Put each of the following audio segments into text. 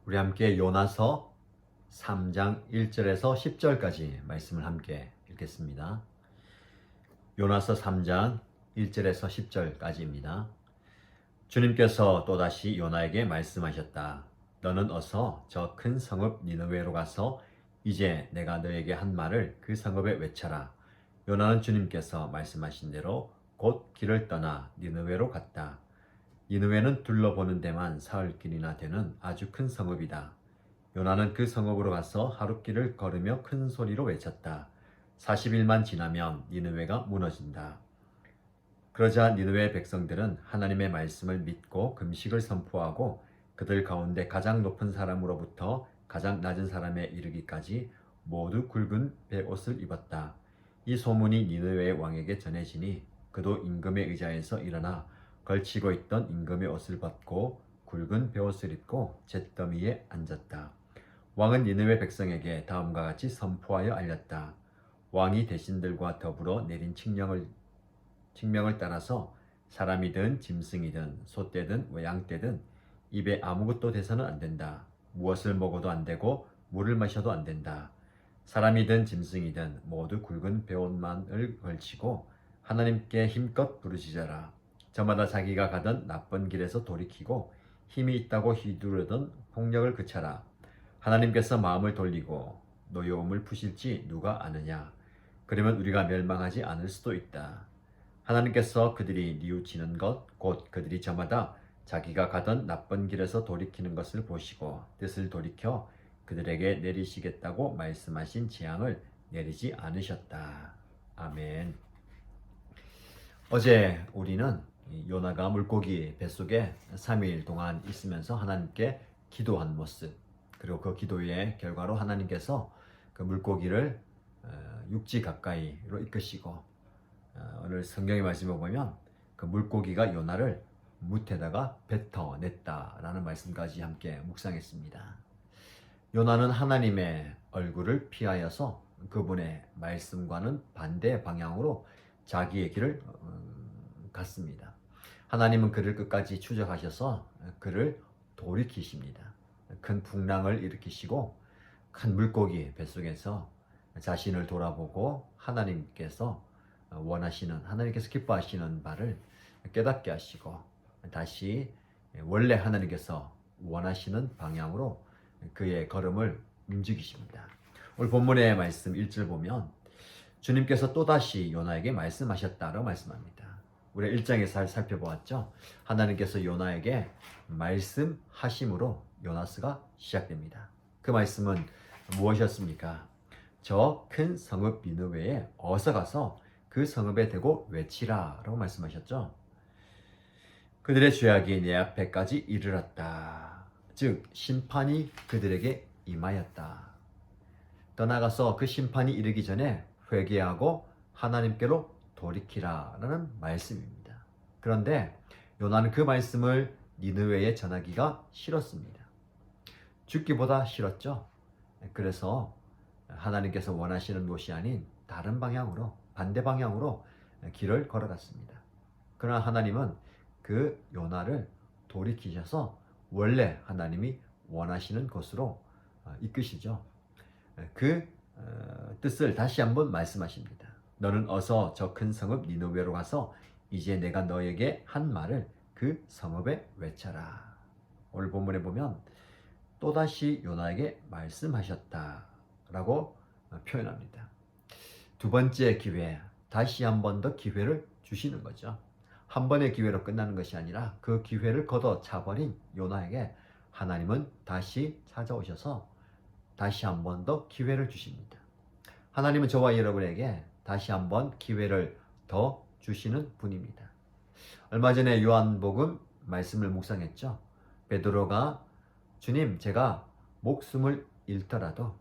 우리 함께 요나서 3장 1절에서 10절까지 말씀을 함께 읽겠습니다. 요나서 3장 1절에서 10절까지입니다. 주님께서 또다시 요나에게 말씀하셨다. 너는 어서 저 큰 성읍 니느웨로 가서 이제 내가 너에게 한 말을 그 성읍에 외쳐라. 요나는 주님께서 말씀하신 대로 곧 길을 떠나 니느웨로 갔다. 니느웨는 둘러보는 데만 사흘길이나 되는 아주 큰 성읍이다. 요나는 그 성읍으로 가서 하룻길을 걸으며 큰 소리로 외쳤다. 40일만 지나면 니느웨가 무너진다. 그러자 니느웨 백성들은 하나님의 말씀을 믿고 금식을 선포하고 그들 가운데 가장 높은 사람으로부터 가장 낮은 사람에 이르기까지 모두 굵은 베옷을 입었다. 이 소문이 니느웨 왕에게 전해지니 그도 임금의 의자에서 일어나 걸치고 있던 임금의 옷을 벗고 굵은 베옷을 입고 잿더미에 앉았다. 왕은 니느웨 백성에게 다음과 같이 선포하여 알렸다. 왕이 대신들과 더불어 내린 칙명을 따라서 사람이든 짐승이든 소떼든 양떼든 입에 아무것도 대서는 안 된다. 무엇을 먹어도 안 되고 물을 마셔도 안 된다. 사람이든 짐승이든 모두 굵은 베옷만을 걸치고 하나님께 힘껏 부르짖어라. 저마다 자기가 가던 나쁜 길에서 돌이키고 힘이 있다고 휘두르던 폭력을 그쳐라. 하나님께서 마음을 돌리고 노여움을 푸실지 누가 아느냐. 그러면 우리가 멸망하지 않을 수도 있다. 하나님께서 그들이 뉘우치는 것, 곧 그들이 저마다 자기가 가던 나쁜 길에서 돌이키는 것을 보시고 뜻을 돌이켜 그들에게 내리시겠다고 말씀하신 재앙을 내리지 않으셨다. 아멘. 어제 우리는 요나가 물고기 뱃속에 3일 동안 있으면서 하나님께 기도한 모습, 그리고 그 기도의 결과로 하나님께서 그 물고기를 육지 가까이로 이끄시고 오늘 성경의 말씀을 보면 그 물고기가 요나를 뭇에다가 뱉어냈다라는 말씀까지 함께 묵상했습니다. 요나는 하나님의 얼굴을 피하여서 그분의 말씀과는 반대 방향으로 자기의 길을 갔습니다. 하나님은 그를 끝까지 추적하셔서 그를 돌이키십니다. 큰 풍랑을 일으키시고 큰 물고기 뱃속에서 자신을 돌아보고 하나님께서 기뻐하시는 바를 깨닫게 하시고 다시 원래 하나님께서 원하시는 방향으로 그의 걸음을 움직이십니다. 오늘 본문의 말씀 1절 보면 주님께서 또다시 요나에게 말씀하셨다라고 말씀합니다. 우리 1장에서 살펴보았죠. 하나님께서 요나에게 말씀하심으로 요나스가 시작됩니다. 그 말씀은 무엇이었습니까? 저 큰 성읍 니느웨에 어서 가서 그 성읍에 대고 외치라 라고 말씀하셨죠. 그들의 죄악이 내 앞에까지 이르렀다. 즉 심판이 그들에게 임하였다. 떠나가서 그 심판이 이르기 전에 회개하고 하나님께로 돌이키라 라는 말씀입니다. 그런데 요나는 그 말씀을 니느웨에 전하기가 싫었습니다. 죽기보다 싫었죠. 그래서 하나님께서 원하시는 곳이 아닌 다른 방향으로, 반대 방향으로 길을 걸어갔습니다. 그러나 하나님은 그 요나를 돌이키셔서 원래 하나님이 원하시는 곳으로 이끄시죠. 그 뜻을 다시 한번 말씀하십니다. 너는 어서 저 큰 성읍 니느웨로 가서 이제 내가 너에게 한 말을 그 성읍에 외쳐라. 오늘 본문에 보면 또다시 요나에게 말씀하셨다라고 표현합니다. 두 번째 기회, 다시 한 번 더 기회를 주시는 거죠. 한 번의 기회로 끝나는 것이 아니라 그 기회를 걷어차버린 요나에게 하나님은 다시 찾아오셔서 다시 한 번 더 기회를 주십니다. 하나님은 저와 여러분에게 다시 한 번 기회를 더 주시는 분입니다. 얼마 전에 요한복음 말씀을 묵상했죠. 베드로가 주님, 제가 목숨을 잃더라도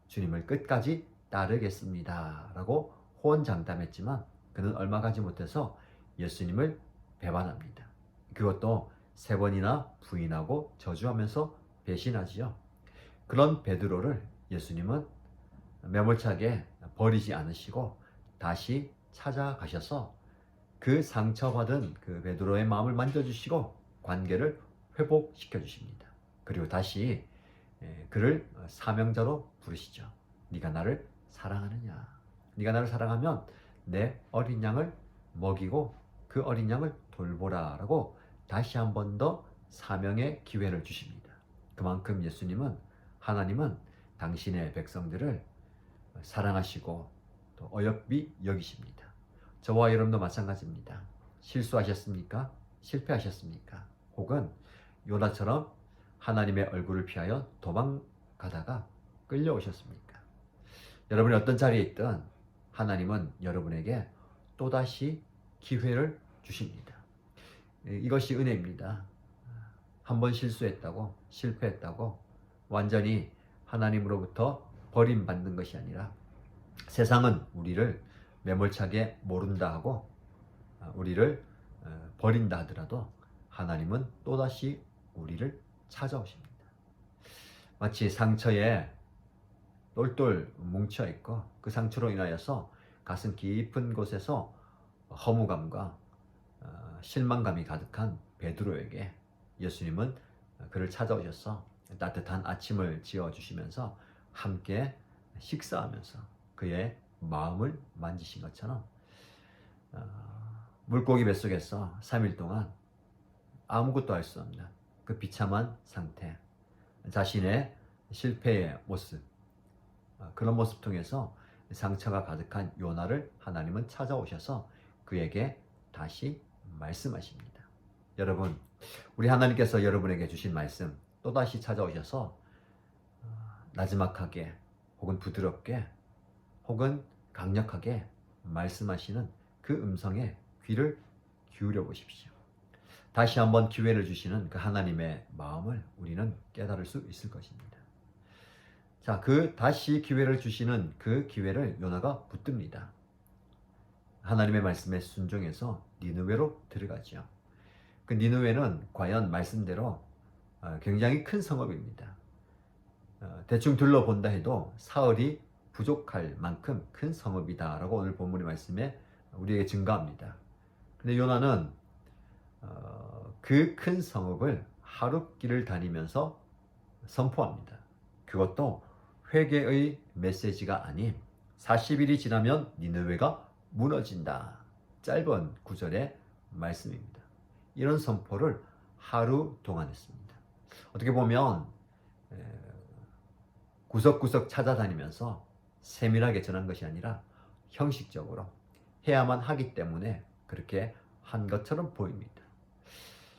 주님을 끝까지 따르겠습니다 라고 호언장담했지만 그는 얼마 가지 못해서 예수님을 배반합니다. 그것도 3번이나 부인하고 저주하면서 배신하지요. 그런 베드로를 예수님은 매몰차게 버리지 않으시고 다시 찾아가셔서 그 상처받은 그 베드로의 마음을 만져주시고 관계를 회복시켜 주십니다. 그리고 다시 그를 사명자로 부르시죠. 네가 나를 사랑하느냐? 네가 나를 사랑하면 내 어린 양을 먹이고 그 어린 양을 돌보라라고 다시 한 번 더 사명의 기회를 주십니다. 그만큼 하나님은 당신의 백성들을 사랑하시고 또 어여삐 여기십니다. 저와 여러분도 마찬가지입니다. 실수하셨습니까? 실패하셨습니까? 혹은 요나처럼 하나님의 얼굴을 피하여 도망가다가 끌려오셨습니까? 여러분이 어떤 자리에 있든 하나님은 여러분에게 또다시 기회를 주십니다. 이것이 은혜입니다. 한번 실수했다고, 실패했다고 완전히 하나님으로부터 버림받는 것이 아니라 세상은 우리를 매몰차게 모른다 하고 우리를 버린다 하더라도 하나님은 또다시 우리를 찾아오십니다. 마치 상처에 똘똘 뭉쳐있고 그 상처로 인하여서 가슴 깊은 곳에서 허무감과 실망감이 가득한 베드로에게 예수님은 그를 찾아오셔서 따뜻한 아침을 지어주시면서 함께 식사하면서 그의 마음을 만지신 것처럼 물고기 뱃속에서 3일 동안 아무것도 할 수 없는 그 비참한 상태, 자신의 실패의 모습, 그런 모습 통해서 상처가 가득한 요나를 하나님은 찾아오셔서 그에게 다시 말씀하십니다. 여러분, 우리 하나님께서 여러분에게 주신 말씀 또다시 찾아오셔서 나지막하게 혹은 부드럽게 혹은 강력하게 말씀하시는 그 음성에 귀를 기울여 보십시오. 다시 한번 기회를 주시는 그 하나님의 마음을 우리는 깨달을 수 있을 것입니다. 자, 그 다시 기회를 주시는 그 기회를 요나가 붙듭니다. 하나님의 말씀에 순종해서 니느웨로 들어가죠. 그 니느웨는 과연 말씀대로 굉장히 큰 성읍입니다. 대충 둘러본다 해도 사흘이 부족할 만큼 큰 성읍이다라고 오늘 본문의 말씀에 우리에게 증거합니다. 근데 요나는 그 큰 성읍을 하룻길을 다니면서 선포합니다. 그것도 회개의 메시지가 아닌 40일이 지나면 니느웨가 무너진다. 짧은 구절의 말씀입니다. 이런 선포를 하루 동안 했습니다. 어떻게 보면 구석구석 찾아다니면서 세밀하게 전한 것이 아니라 형식적으로 해야만 하기 때문에 그렇게 한 것처럼 보입니다.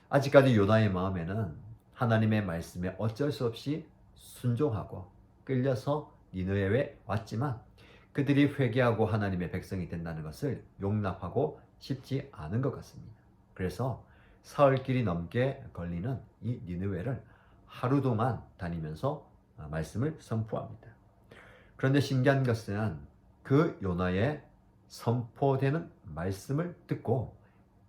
아직까지 요나의 마음에는 하나님의 말씀에 어쩔 수 없이 순종하고 끌려서 니느웨에 왔지만 그들이 회개하고 하나님의 백성이 된다는 것을 용납하고 싶지 않은 것 같습니다. 그래서 사흘길이 넘게 걸리는 이 니느웨를 하루 동안 다니면서 말씀을 선포합니다. 그런데 신기한 것은 그 요나의 선포되는 말씀을 듣고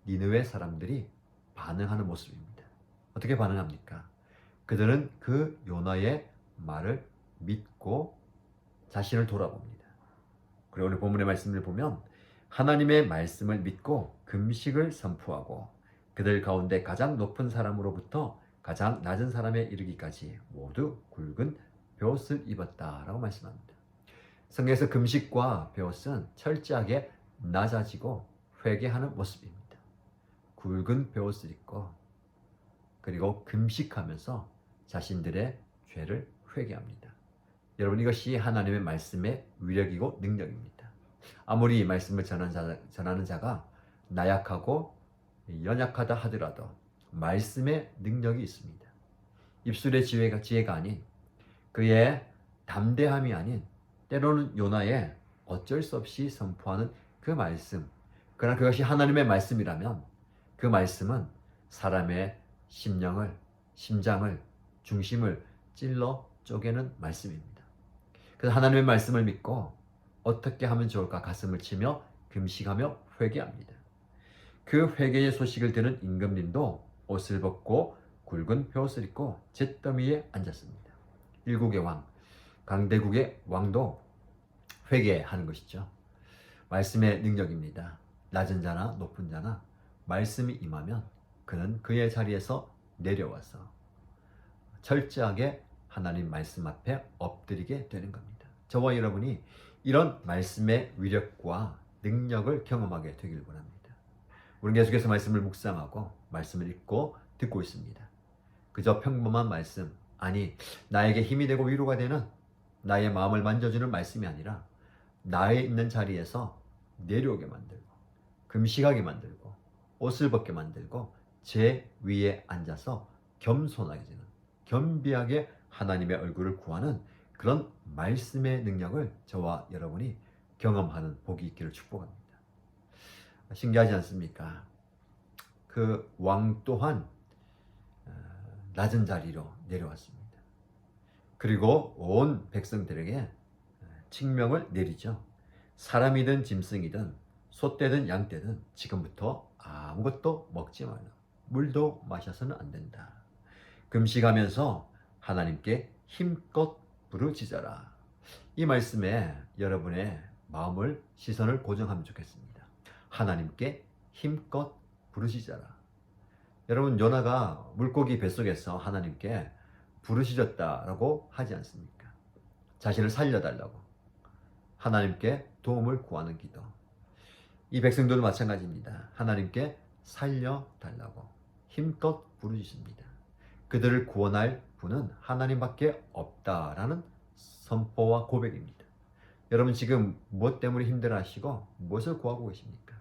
니느웨 사람들이 반응하는 모습입니다. 어떻게 반응합니까? 그들은 그 요나의 말을 믿고 자신을 돌아봅니다. 그리고 오늘 본문의 말씀을 보면 하나님의 말씀을 믿고 금식을 선포하고 그들 가운데 가장 높은 사람으로부터 가장 낮은 사람에 이르기까지 모두 굵은 베옷을 입었다라고 말씀합니다. 성경에서 금식과 베옷은 철저하게 낮아지고 회개하는 모습입니다. 굵은 베옷을 입고 그리고 금식하면서 자신들의 죄를 회개합니다. 여러분, 이것이 하나님의 말씀의 위력이고 능력입니다. 아무리 이 말씀을 전하는 자가 나약하고 연약하다 하더라도 말씀의 능력이 있습니다. 입술의 지혜가 아닌 그의 담대함이 아닌 때로는 요나의 어쩔 수 없이 선포하는 그 말씀, 그러나 그것이 하나님의 말씀이라면 그 말씀은 사람의 심장을, 중심을 찔러 쪼개는 말씀입니다. 그래서 하나님의 말씀을 믿고 어떻게 하면 좋을까 가슴을 치며 금식하며 회개합니다. 그 회개의 소식을 들은 임금님도 옷을 벗고 굵은 베옷을 입고 잿더미에 앉았습니다. 일국의 왕, 강대국의 왕도 회개하는 것이죠. 말씀의 능력입니다. 낮은 자나 높은 자나 말씀이 임하면 그는 그의 자리에서 내려와서 철저하게 하나님 말씀 앞에 엎드리게 되는 겁니다. 저와 여러분이 이런 말씀의 위력과 능력을 경험하게 되길 원합니다. 우리는 계속해서 말씀을 묵상하고 말씀을 읽고 듣고 있습니다. 그저 평범한 말씀, 아니 나에게 힘이 되고 위로가 되는 나의 마음을 만져주는 말씀이 아니라 나의 있는 자리에서 내려오게 만들고 금식하게 만들고 옷을 벗게 만들고 제 위에 앉아서 겸손하게 되는, 겸비하게 하나님의 얼굴을 구하는 그런 말씀의 능력을 저와 여러분이 경험하는 복이 있기를 축복합니다. 신기하지 않습니까? 그 왕 또한 낮은 자리로 내려왔습니다. 그리고 온 백성들에게 칙명을 내리죠. 사람이든 짐승이든 소떼든 양떼든 지금부터 아무것도 먹지 말라. 물도 마셔서는 안 된다. 금식하면서 하나님께 힘껏 부르짖어라. 이 말씀에 여러분의 마음을, 시선을 고정하면 좋겠습니다. 하나님께 힘껏 부르짖어라. 여러분, 요나가 물고기 뱃속에서 하나님께 부르짖었다라고 하지 않습니까? 자신을 살려달라고 하나님께 도움을 구하는 기도. 이 백성들도 마찬가지입니다. 하나님께 살려달라고 힘껏 부르짖습니다. 그들을 구원할 분은 하나님밖에 없다라는 선포와 고백입니다. 여러분, 지금 무엇 때문에 힘들어하시고 무엇을 구하고 계십니까?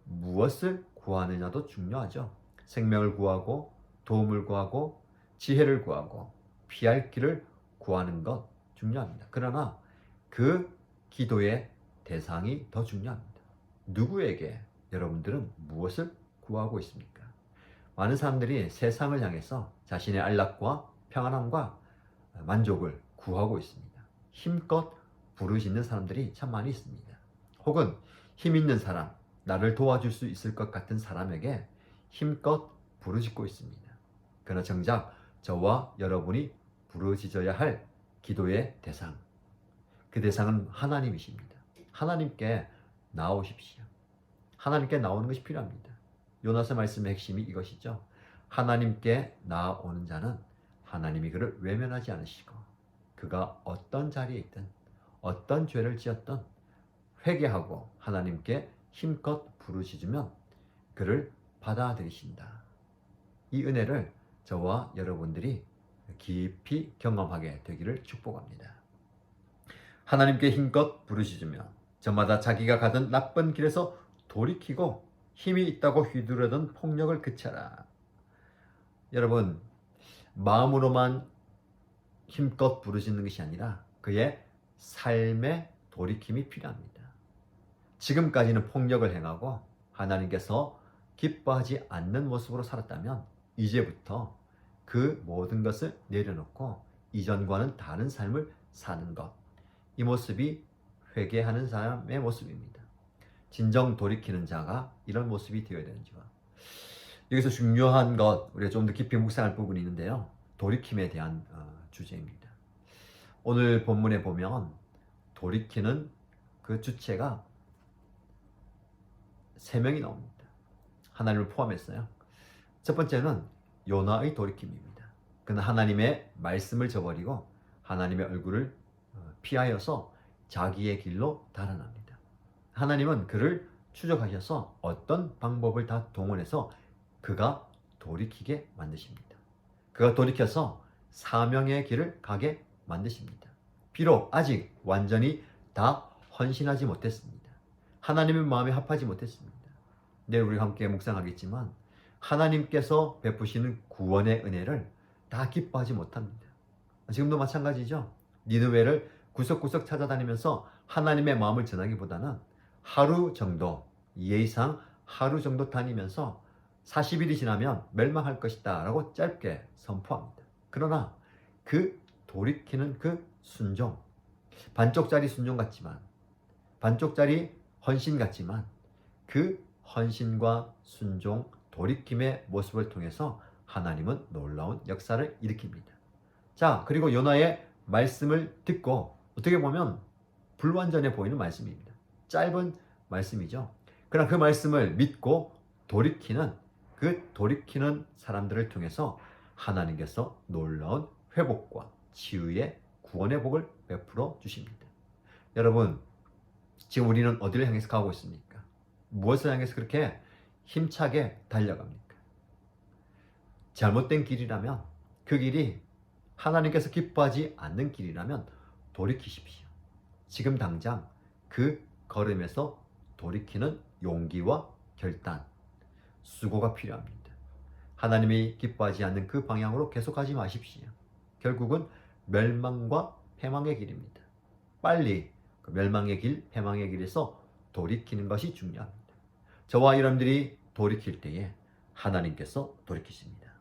무엇을 구하느냐도 중요하죠. 생명을 구하고 도움을 구하고 지혜를 구하고 피할 길을 구하는 것 중요합니다. 그러나 그 기도의 대상이 더 중요합니다. 누구에게 여러분들은 무엇을 구하고 있습니까? 많은 사람들이 세상을 향해서 자신의 안락과 평안함과 만족을 구하고 있습니다. 힘껏 부르짖는 사람들이 참 많이 있습니다. 혹은 힘 있는 사람, 나를 도와줄 수 있을 것 같은 사람에게 힘껏 부르짖고 있습니다. 그러나 정작 저와 여러분이 부르짖어야 할 기도의 대상, 그 대상은 하나님이십니다. 하나님께 나오십시오. 하나님께 나오는 것이 필요합니다. 요나서 말씀의 핵심이 이것이죠. 하나님께 나오는 자는 하나님이 그를 외면하지 않으시고 그가 어떤 자리에 있든 어떤 죄를 지었든 회개하고 하나님께 힘껏 부르짖으면 그를 받아들이신다. 이 은혜를 저와 여러분들이 깊이 경험하게 되기를 축복합니다. 하나님께 힘껏 부르짖으며 저마다 자기가 가던 나쁜 길에서 돌이키고 힘이 있다고 휘두르던 폭력을 그쳐라. 여러분, 마음으로만 힘껏 부르짖는 것이 아니라 그의 삶의 돌이킴이 필요합니다. 지금까지는 폭력을 행하고 하나님께서 기뻐하지 않는 모습으로 살았다면 이제부터 그 모든 것을 내려놓고 이전과는 다른 삶을 사는 것, 이 모습이 회개하는 사람의 모습입니다. 진정 돌이키는 자가 이런 모습이 되어야 되는지와, 여기서 중요한 것, 우리가 좀 더 깊이 묵상할 부분이 있는데요, 돌이킴에 대한 주제입니다. 오늘 본문에 보면 돌이키는 그 주체가 3명이 나옵니다. 하나님을 포함했어요. 첫 번째는 요나의 돌이킴입니다. 그는 하나님의 말씀을 저버리고 하나님의 얼굴을 피하여서 자기의 길로 달아납니다. 하나님은 그를 추적하셔서 어떤 방법을 다 동원해서 그가 돌이키게 만드십니다. 그가 돌이켜서 사명의 길을 가게 만드십니다. 비록 아직 완전히 다 헌신하지 못했습니다. 하나님의 마음에 합하지 못했습니다. 내일 우리 함께 묵상하겠지만 하나님께서 베푸시는 구원의 은혜를 다 기뻐하지 못합니다. 지금도 마찬가지죠. 니느웨를 구석구석 찾아다니면서 하나님의 마음을 전하기보다는 하루 정도, 예의상 하루 정도 다니면서 40일이 지나면 멸망할 것이다 라고 짧게 선포합니다. 그러나 그 돌이키는 그 순종, 반쪽짜리 순종 같지만, 반쪽짜리 헌신 같지만 그 헌신과 순종, 돌이킴의 모습을 통해서 하나님은 놀라운 역사를 일으킵니다. 자, 그리고 요나의 말씀을 듣고 어떻게 보면 불완전해 보이는 말씀입니다. 짧은 말씀이죠. 그러나 그 말씀을 믿고 돌이키는, 그 돌이키는 사람들을 통해서 하나님께서 놀라운 회복과 치유의 구원의 복을 베풀어 주십니다. 여러분, 지금 우리는 어디를 향해서 가고 있습니까? 무엇을 향해서 그렇게 힘차게 달려갑니까? 잘못된 길이라면, 그 길이 하나님께서 기뻐하지 않는 길이라면 돌이키십시오. 지금 당장 그 걸음에서 돌이키는 용기와 결단, 수고가 필요합니다. 하나님이 기뻐하지 않는 그 방향으로 계속하지 마십시오. 결국은 멸망과 패망의 길입니다. 빨리 그 멸망의 길, 패망의 길에서 돌이키는 것이 중요합니다. 저와 여러분들이 돌이킬 때에 하나님께서 돌이키십니다.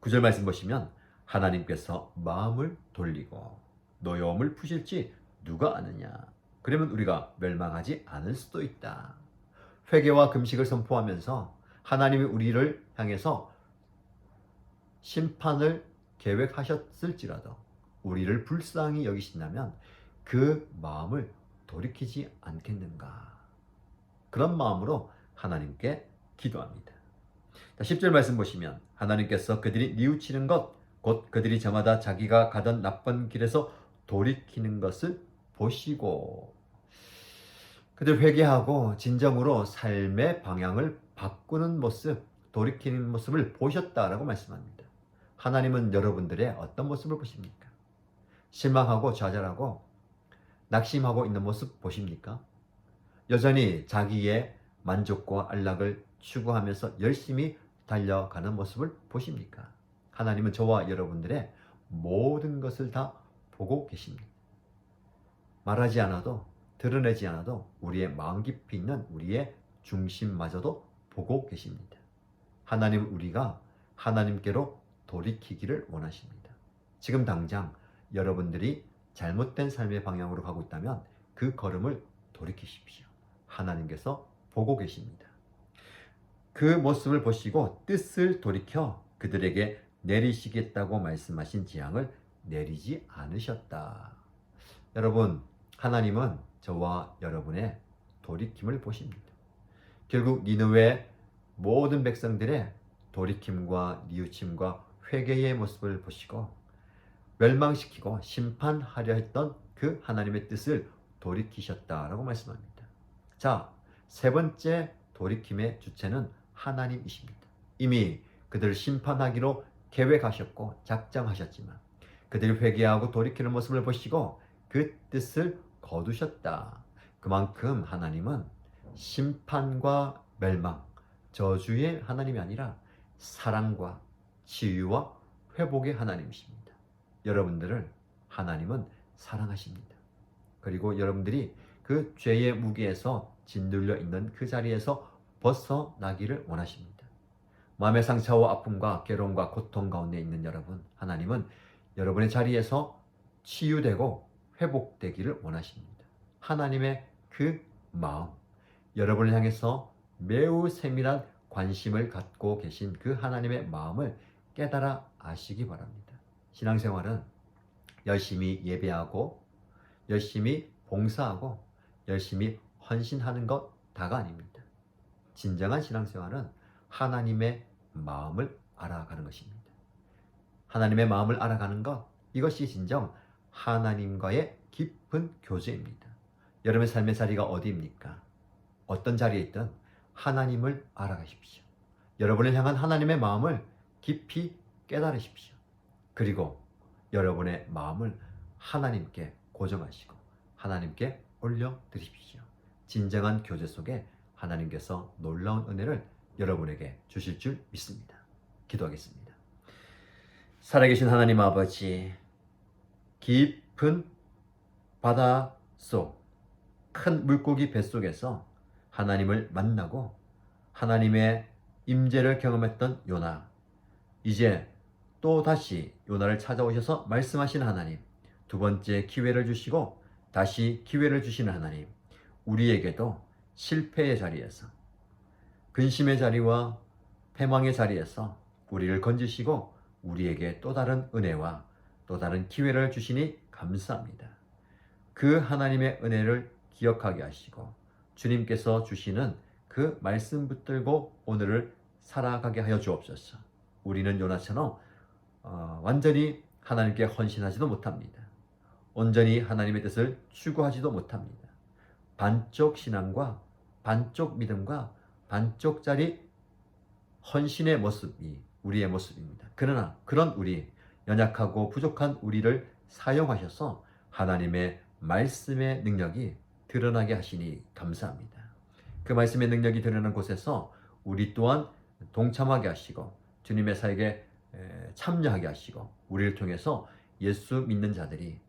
9절 말씀 보시면 하나님께서 마음을 돌리고 노여움을 푸실지 누가 아느냐. 그러면 우리가 멸망하지 않을 수도 있다. 회개와 금식을 선포하면서 하나님이 우리를 향해서 심판을 계획하셨을지라도 우리를 불쌍히 여기신다면 그 마음을 돌이키지 않겠는가. 그런 마음으로 하나님께 기도합니다. 10절 말씀 보시면 하나님께서 그들이 뉘우치는 것, 곧 그들이 저마다 자기가 가던 나쁜 길에서 돌이키는 것을 보시고, 그들 회개하고 진정으로 삶의 방향을 바꾸는 모습, 돌이키는 모습을 보셨다라고 말씀합니다. 하나님은 여러분들의 어떤 모습을 보십니까? 실망하고 좌절하고 낙심하고 있는 모습 보십니까? 여전히 자기의 만족과 안락을 추구하면서 열심히 달려가는 모습을 보십니까? 하나님은 저와 여러분들의 모든 것을 다 보고 계십니다. 말하지 않아도, 드러내지 않아도 우리의 마음 깊이 있는 우리의 중심마저도 보고 계십니다. 하나님은 우리가 하나님께로 돌이키기를 원하십니다. 지금 당장 여러분들이 잘못된 삶의 방향으로 가고 있다면 그 걸음을 돌이키십시오. 하나님께서 보고 계십니다. 그 모습을 보시고 뜻을 돌이켜 그들에게 내리시겠다고 말씀하신 재앙을 내리지 않으셨다. 여러분, 하나님은 저와 여러분의 돌이킴을 보십니다. 결국 니느웨 모든 백성들의 돌이킴과 뉘우침과 회개의 모습을 보시고 멸망시키고 심판하려 했던 그 하나님의 뜻을 돌이키셨다라고 말씀합니다. 자, 세 번째 돌이킴의 주체는 하나님이십니다. 이미 그들을 심판하기로 계획하셨고 작정하셨지만 그들이 회개하고 돌이키는 모습을 보시고 그 뜻을 거두셨다. 그만큼 하나님은 심판과 멸망, 저주의 하나님이 아니라 사랑과 치유와 회복의 하나님이십니다. 여러분들을 하나님은 사랑하십니다. 그리고 여러분들이 그 죄의 무게에서 짓눌려 있는 그 자리에서 벗어나기를 원하십니다. 마음의 상처와 아픔과 괴로움과 고통 가운데 있는 여러분, 하나님은 여러분의 자리에서 치유되고 회복되기를 원하십니다. 하나님의 그 마음, 여러분을 향해서 매우 세밀한 관심을 갖고 계신 그 하나님의 마음을 깨달아 아시기 바랍니다. 신앙생활은 열심히 예배하고 열심히 봉사하고 열심히 헌신하는 것 다가 아닙니다. 진정한 신앙생활은 하나님의 마음을 알아가는 것입니다. 하나님의 마음을 알아가는 것, 이것이 진정 하나님과의 깊은 교제입니다. 여러분의 삶의 자리가 어디입니까? 어떤 자리에 있든 하나님을 알아가십시오. 여러분을 향한 하나님의 마음을 깊이 깨달으십시오. 그리고 여러분의 마음을 하나님께 고정하시고 하나님께 올려드리십시오. 진정한 교제 속에 하나님께서 놀라운 은혜를 여러분에게 주실 줄 믿습니다. 기도하겠습니다. 살아계신 하나님 아버지, 깊은 바다 속 큰 물고기 뱃속에서 하나님을 만나고 하나님의 임재를 경험했던 요나, 이제 또 다시 요나를 찾아오셔서 말씀하시는 하나님, 두 번째 기회를 주시고 다시 기회를 주시는 하나님, 우리에게도 실패의 자리에서, 근심의 자리와 패망의 자리에서 우리를 건지시고 우리에게 또 다른 은혜와 또 다른 기회를 주시니 감사합니다. 그 하나님의 은혜를 기억하게 하시고 주님께서 주시는 그 말씀 붙들고 오늘을 살아가게 하여 주옵소서. 우리는 요나처럼 완전히 하나님께 헌신하지도 못합니다. 온전히 하나님의 뜻을 추구하지도 못합니다. 반쪽 신앙과 반쪽 믿음과 반쪽짜리 헌신의 모습이 우리의 모습입니다. 그러나 그런 우리, 연약하고 부족한 우리를 사용하셔서 하나님의 말씀의 능력이 드러나게 하시니 감사합니다. 그 말씀의 능력이 드러나는 곳에서 우리 또한 동참하게 하시고 주님의 사역에 참여하게 하시고 우리를 통해서 예수 믿는 자들이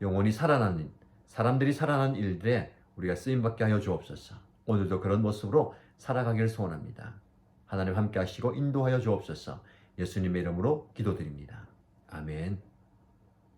영원히 살아나는, 사람들이 살아나는 일들에 우리가 쓰임받게 하여 주옵소서. 오늘도 그런 모습으로 살아가기를 소원합니다. 하나님 함께 하시고 인도하여 주옵소서. 예수님의 이름으로 기도드립니다. 아멘.